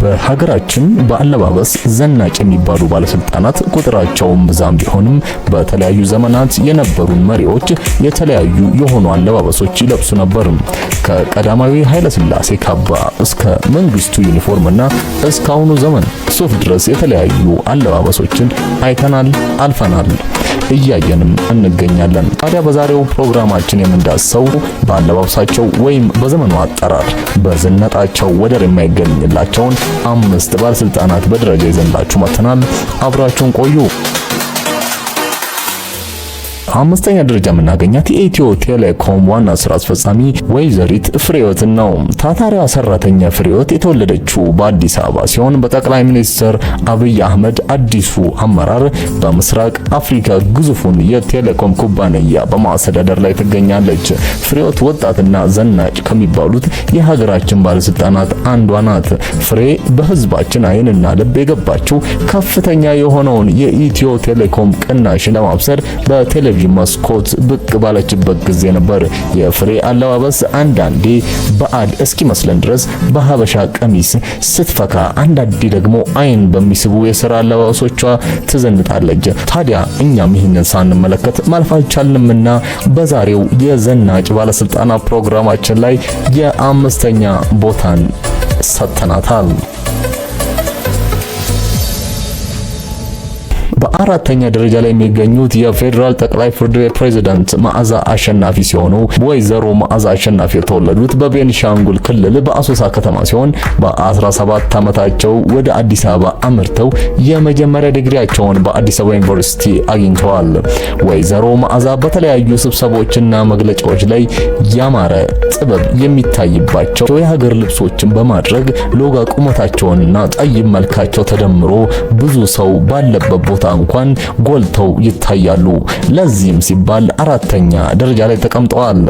በሀገራችን በአለባበስ ዘናጭ የሚባሉ ባለስልጣናት ቁጥራቸውም ብዛም ቢሆንም በተለያዩ ዘመናት የነበሩን መሪዎች የተለያዩ የሆኑ አለባበሶች ይለብሱ ነበር። ከቀዳማዊ ኃይለ ሥላሴ ካባ እስከ መንግስቱ ዩኒፎርምና እስካሁኑ ዘመን ሱፍ ድረስ የተለያዩ አለባበሶችን አይተናል፣ አልፈናል፣ እያየንም እንገኛለን። ታዲያ በዛሬው ፕሮግራማችን የምንዳስሰው በአለባበሳቸው ወይም በዘመኑ አጠራር በዝነጣቸው ወደር የማይገኝላቸውን 5 ባለስልጣናት በደረጃ ይዘንላችሁ መጥተናል። አብራችሁን ቆዩ። አምስተኛ ደረጃ የምናገኛት የኢትዮ ቴሌኮም ዋና ስራ አስፈጻሚ ወይዘሪት ፍሬህይወት ነው። ታታሪዋ ሰራተኛ ፍሬህይወት የተወለደችው በአዲስ አበባ ሲሆን በጠቅላይ ሚኒስትር አብይ አህመድ አዲሱ አመራር በምስራቅ አፍሪካ ግዙፉን የቴሌኮም ኩባንያ በማስተዳደር ላይ ትገኛለች። ፍሬህይወት ወጣትና ዘናጭ ከሚባሉት የሀገራችን ባለስልጣናት አንዷ ናት። ፍሬ በህዝባችን አይንና ልብ የገባችው ከፍተኛ የሆነውን የኢትዮ ቴሌኮም ቅናሽ ለማብሰር በቴሌቪዥን መስኮት ብቅ ባለችበት ጊዜ ነበር። የፍሬ አለባበስ አንዳንዴ በዓል እስኪመስለን ድረስ በሀበሻ ቀሚስ ስትፈካ፣ አንዳንዴ ደግሞ አይን በሚስቡ የሥራ አለባበሶቿ ትዘንጣለች። ታዲያ እኛም ይህንን ሳንመለከት ማለፍ አልቻልንምና በዛሬው የዘናጭ ባለስልጣናት ፕሮግራማችን ላይ የአምስተኛ ቦታን ሰጥተናታል። በአራተኛ ደረጃ ላይ የሚገኙት የፌዴራል ጠቅላይ ፍርድ ቤት ፕሬዝዳንት መዓዛ አሸናፊ ሲሆኑ ወይዘሮ መዓዛ አሸናፊ የተወለዱት በቤንሻንጉል ክልል በአሶሳ ከተማ ሲሆን በ17 ዓመታቸው ወደ አዲስ አበባ አምርተው የመጀመሪያ ዲግሪያቸውን በአዲስ አበባ ዩኒቨርሲቲ አግኝተዋል። ወይዘሮ መዓዛ በተለያዩ ስብሰባዎችና መግለጫዎች ላይ ያማረ ጥበብ የሚታይባቸው የሀገር ልብሶችን በማድረግ ሎጋ ቁመታቸውንና ጠይም መልካቸው ተደምሮ ብዙ ሰው ባለበት ቦታ እንኳን ጎልተው ይታያሉ። ለዚህም ሲባል አራተኛ ደረጃ ላይ ተቀምጠዋል።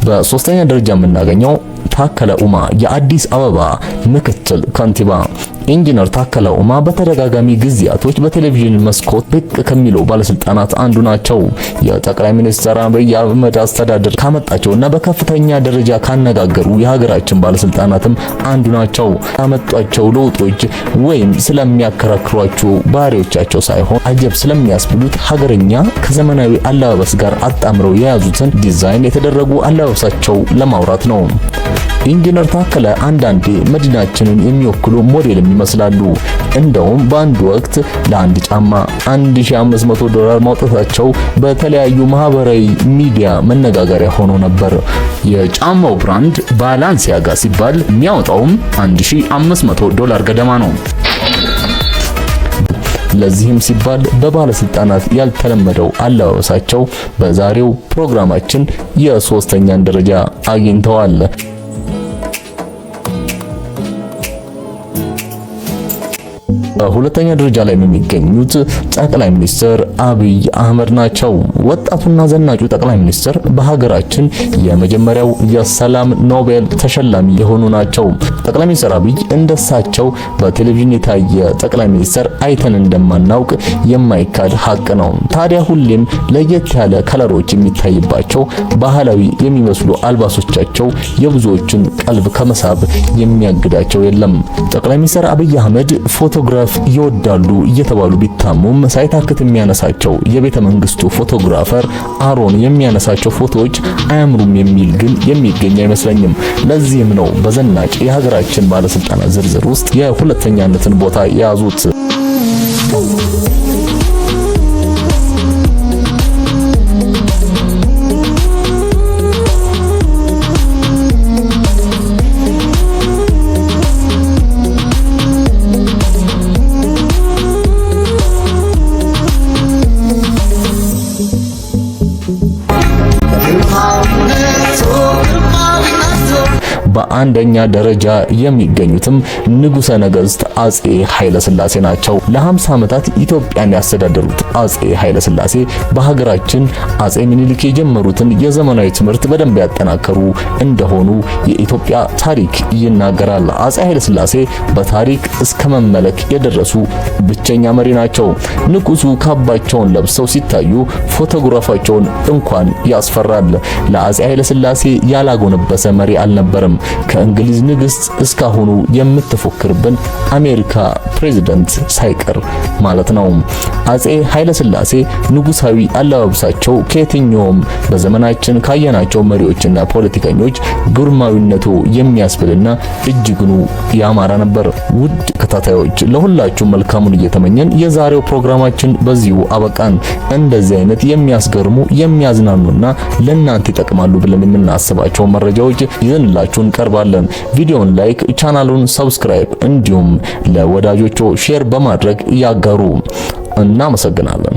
በሶስተኛ ደረጃ የምናገኘው ታከለ ኡማ የአዲስ አበባ ምክትል ከንቲባ። ኢንጂነር ታከለ ኡማ በተደጋጋሚ ጊዜያቶች በቴሌቪዥን መስኮት ብቅ ከሚሉ ባለስልጣናት አንዱ ናቸው። የጠቅላይ ሚኒስትር አብይ አህመድ አስተዳደር ካመጣቸውና በከፍተኛ ደረጃ ካነጋገሩ የሀገራችን ባለስልጣናትም አንዱ ናቸው። ያመጧቸው ለውጦች ወይም ስለሚያከራክሯቸው ባህሪዎቻቸው ሳይሆን አጀብ ስለሚያስብሉት ሀገርኛ ከዘመናዊ አለባበስ ጋር አጣምረው የያዙትን ዲዛይን የተደረጉ አለባበሳቸው ለማውራት ነው። ኢንጂነር ታከለ አንዳንዴ መዲናችንን የሚወክሉ ሞዴል ይመስላሉ። እንደውም በአንድ ወቅት ለአንድ ጫማ $1500 ማውጣታቸው በተለያዩ ማህበራዊ ሚዲያ መነጋገሪያ ሆኖ ነበር። የጫማው ብራንድ ባላንሲያጋ ሲባል የሚያወጣውም $1500 ገደማ ነው። ለዚህም ሲባል በባለስልጣናት ያልተለመደው አለባበሳቸው በዛሬው ፕሮግራማችን የሶስተኛን ደረጃ አግኝተዋል። በሁለተኛ ደረጃ ላይ የሚገኙት ጠቅላይ ሚኒስትር አብይ አህመድ ናቸው። ወጣቱና ዘናጩ ጠቅላይ ሚኒስትር በሀገራችን የመጀመሪያው የሰላም ኖቤል ተሸላሚ የሆኑ ናቸው። ጠቅላይ ሚኒስትር አብይ እንደሳቸው በቴሌቪዥን የታየ ጠቅላይ ሚኒስትር አይተን እንደማናውቅ የማይካድ ሀቅ ነው። ታዲያ ሁሌም ለየት ያለ ከለሮች የሚታይባቸው ባህላዊ የሚመስሉ አልባሶቻቸው የብዙዎችን ቀልብ ከመሳብ የሚያግዳቸው የለም። ጠቅላይ ሚኒስትር አብይ አህመድ ፎቶግራፍ ይወዳሉ እየተባሉ ቢታሙም ሳይታክት የሚያነሳቸው የቤተ መንግስቱ ፎቶግራፈር አሮን የሚያነሳቸው ፎቶዎች አያምሩም የሚል ግን የሚገኝ አይመስለኝም። ለዚህም ነው በዘናጭ የሀገራችን ባለስልጣናት ዝርዝር ውስጥ የሁለተኛነትን ቦታ የያዙት። በአንደኛ ደረጃ የሚገኙትም ንጉሠ ነገሥት አጼ ኃይለ ሥላሴ ናቸው። ለ50 ዓመታት ኢትዮጵያን ያስተዳደሩት አጼ ኃይለ ሥላሴ በሀገራችን አጼ ምኒልክ የጀመሩትን የዘመናዊ ትምህርት በደንብ ያጠናከሩ እንደሆኑ የኢትዮጵያ ታሪክ ይናገራል። አጼ ኃይለ ሥላሴ በታሪክ እስከ መመለክ የደረሱ ብቸኛ መሪ ናቸው። ንጉሱ ካባቸውን ለብሰው ሲታዩ ፎቶግራፋቸውን እንኳን ያስፈራል። ለአፄ ኃይለ ሥላሴ ያላጎነበሰ መሪ አልነበረም። ከእንግሊዝ ንግስት እስካሁኑ የምትፎክርብን አሜሪካ ፕሬዝዳንት ሳይቀር ማለት ነው። አፄ ኃይለ ሥላሴ ንጉሳዊ አለባበሳቸው ከየትኛውም በዘመናችን ካየናቸው መሪዎችና ፖለቲከኞች ግርማዊነቱ የሚያስብልና እጅግኑ ያማረ ነበር። ውድ ተከታታዮች ለሁላችሁ መልካሙን እየተመኘን የዛሬው ፕሮግራማችን በዚሁ አበቃን። እንደዚህ አይነት የሚያስገርሙ የሚያዝናኑና ለእናንተ ይጠቅማሉ ብለን የምናስባቸው መረጃዎች ይዘንላችሁ እንቀርባለን። ቪዲዮውን ላይክ፣ ቻናሉን ሰብስክራይብ እንዲሁም ለወዳጆቹ ሼር በማድረግ ያጋሩ። እናመሰግናለን።